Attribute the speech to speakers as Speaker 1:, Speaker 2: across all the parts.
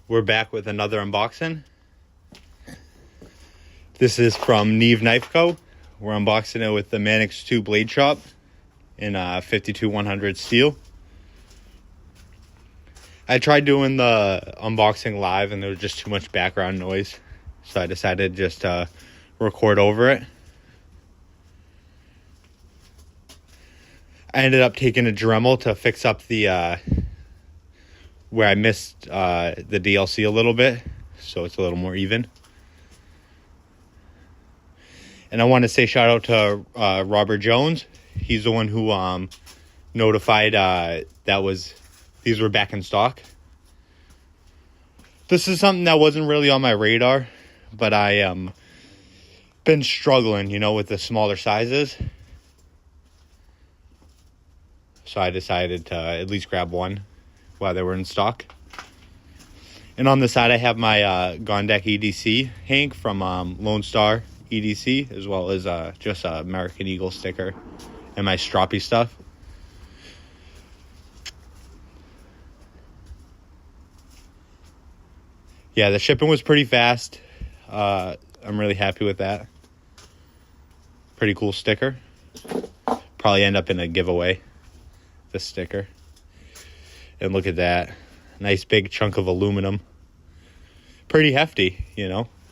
Speaker 1: We're back with another unboxing. This is from Neeve Knife Co. We're unboxing it with the Manix 2 blade shop in 52-100 steel. I tried doing the unboxing live and there was just too much background noise, so I decided just to record over it. I ended up taking a Dremel to fix up the where I missed the DLC a little bit, so it's a little more even. And I want to say shout out to Robert Jones. He's the one who notified these were back in stock. This is something that wasn't really on my radar, but I been struggling, with the smaller sizes. So I decided to at least grab one while they were in stock. And on the side, I have my Gondek EDC Hank from Lone Star EDC, as well as just a American Eagle sticker and my stroppy stuff. Yeah, the shipping was pretty fast. I'm really happy with that. Pretty cool sticker. Probably end up in a giveaway, this sticker. And look at that. Nice big chunk of aluminum. Pretty hefty,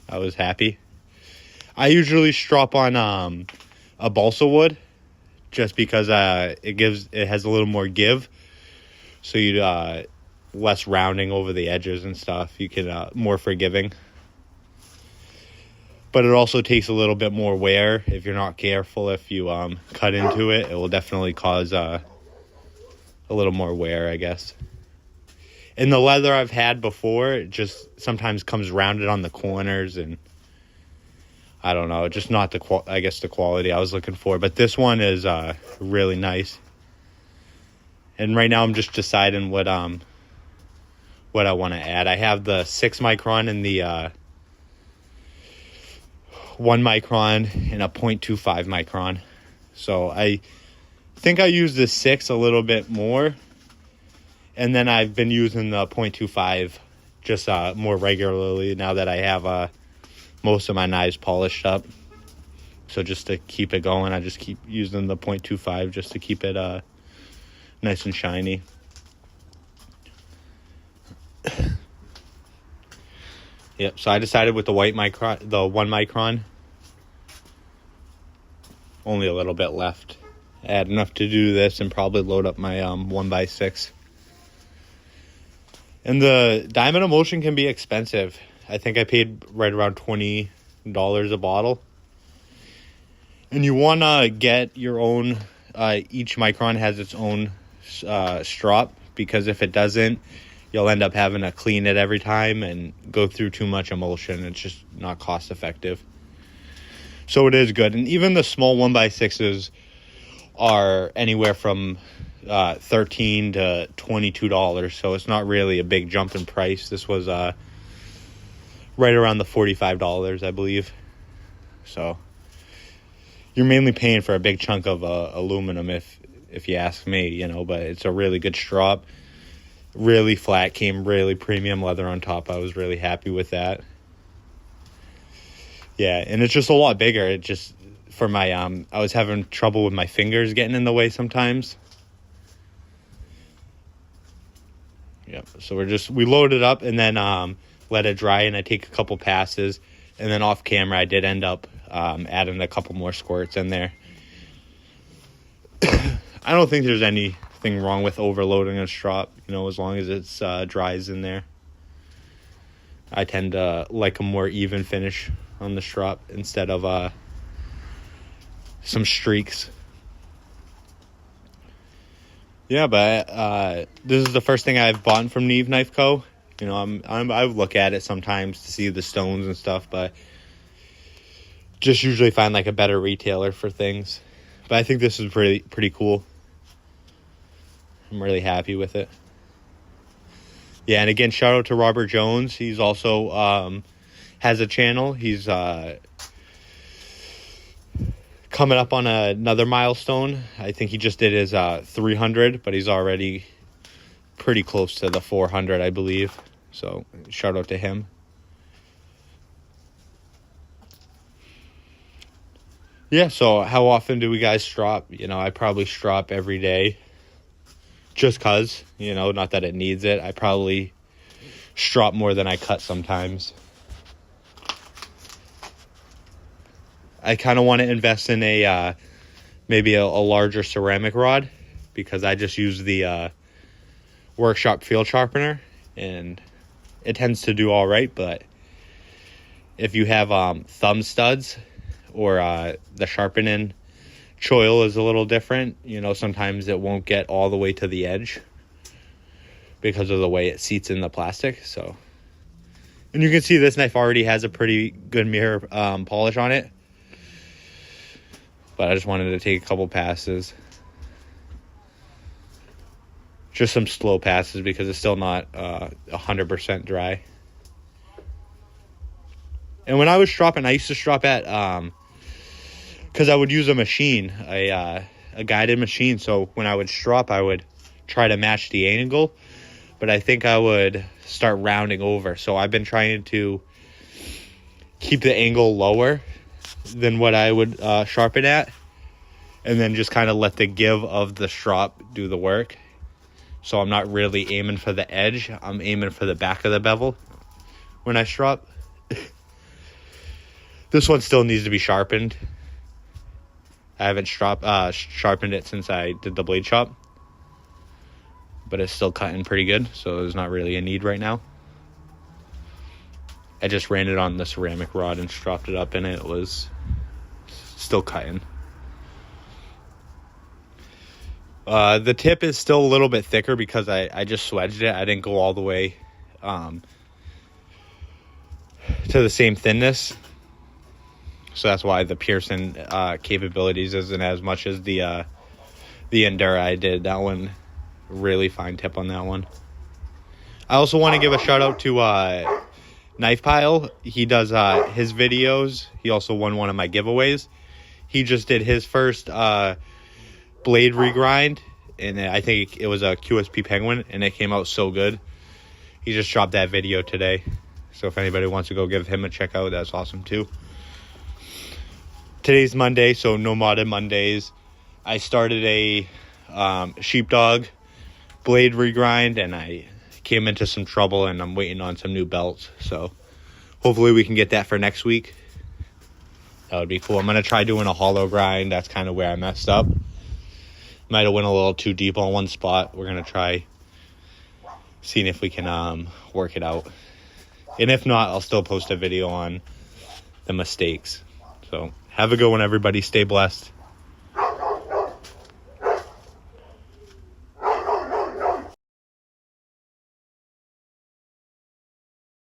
Speaker 1: I was happy. I usually strop on a balsa wood just because it has a little more give. So you less rounding over the edges and stuff. You can more forgiving. But it also takes a little bit more wear if you're not careful. If you cut into it, it will definitely cause a little more wear, I guess. And the leather I've had before, it just sometimes comes rounded on the corners, and I don't know, just not the quality I was looking for. But this one is really nice. And right now I'm just deciding what I want to add. I have the 6 micron and the 1 micron and a 0.25 micron. So I think I use the 6 a little bit more, and then I've been using the 0.25 just more regularly now that I have most of my knives polished up. So just to keep it going, I just keep using the 0.25 just to keep it nice and shiny. Yep, so I decided with the 1 micron, only a little bit left. I had enough to do this and probably load up my 1x6. And the diamond emulsion can be expensive. I think I paid right around $20 a bottle. And you want to get your own, each micron has its own strop, because if it doesn't, you'll end up having to clean it every time and go through too much emulsion. It's just not cost effective. So it is good. And even the small 1x6s are anywhere from $13 to $22, so it's not really a big jump in price. This was right around the $45, I believe. So you're mainly paying for a big chunk of aluminum, if you ask me, but it's a really good strop. Really flat, came really premium leather on top. I was really happy with that. Yeah, and it's just a lot bigger. It just, for my I was having trouble with my fingers getting in the way sometimes. Yep, so we load it up and then let it dry, and I take a couple passes, and then off camera I did end up adding a couple more squirts in there. I don't think there's anything wrong with overloading a strop, as long as it's dries in there. I tend to like a more even finish on the strop instead of some streaks. Yeah, but this is the first thing I've bought from Neeve Knife Co. I look at it sometimes to see the stones and stuff, but just usually find like a better retailer for things. But I think this is pretty cool. I'm really happy with it. Yeah, and again, shout out to Robert Jones. He's also has a channel. He's coming up on another milestone. I think he just did his 300, but he's already pretty close to the 400, I believe. So shout out to him. Yeah, so how often do we guys strop? You know, I probably strop every day. Just cause, you know, not that it needs it. I probably strop more than I cut sometimes. I kind of want to invest in a maybe a larger ceramic rod, because I just use the workshop field sharpener and it tends to do all right. But if you have thumb studs, or the sharpening choil is a little different, you know, sometimes it won't get all the way to the edge because of the way it seats in the plastic. So, and you can see this knife already has a pretty good mirror polish on it, but I just wanted to take a couple passes, just some slow passes, because it's still not 100% dry. And when I was stropping, I used to strop at because I would use a machine, a guided machine. So when I would strop, I would try to match the angle, but I think I would start rounding over. So I've been trying to keep the angle lower than what I would sharpen at, and then just kind of let the give of the strop do the work. So I'm not really aiming for the edge. I'm aiming for the back of the bevel when I strop. This one still needs to be sharpened. I haven't sharpened it since I did the blade shop, but it's still cutting pretty good, so there's not really a need right now. I just ran it on the ceramic rod and stropped it up, and it was still cutting. The tip is still a little bit thicker because I just swedged it. I didn't go all the way to the same thinness. So that's why the piercing capabilities isn't as much as the Endura I did. That one, really fine tip on that one. I also want to give a shout out to Knife Pile. He does his videos. He also won one of my giveaways. He just did his first blade regrind, and I think it was a QSP Penguin, and it came out so good. He just dropped that video today. So if anybody wants to go give him a check out, that's awesome too. Today's Monday, so no modded Mondays. I started a sheepdog blade regrind, and I came into some trouble, and I'm waiting on some new belts. So hopefully we can get that for next week. That would be cool. I'm going to try doing a hollow grind. That's kind of where I messed up. Might have went a little too deep on one spot. We're going to try seeing if we can work it out. And if not, I'll still post a video on the mistakes. So have a good one, everybody. Stay blessed.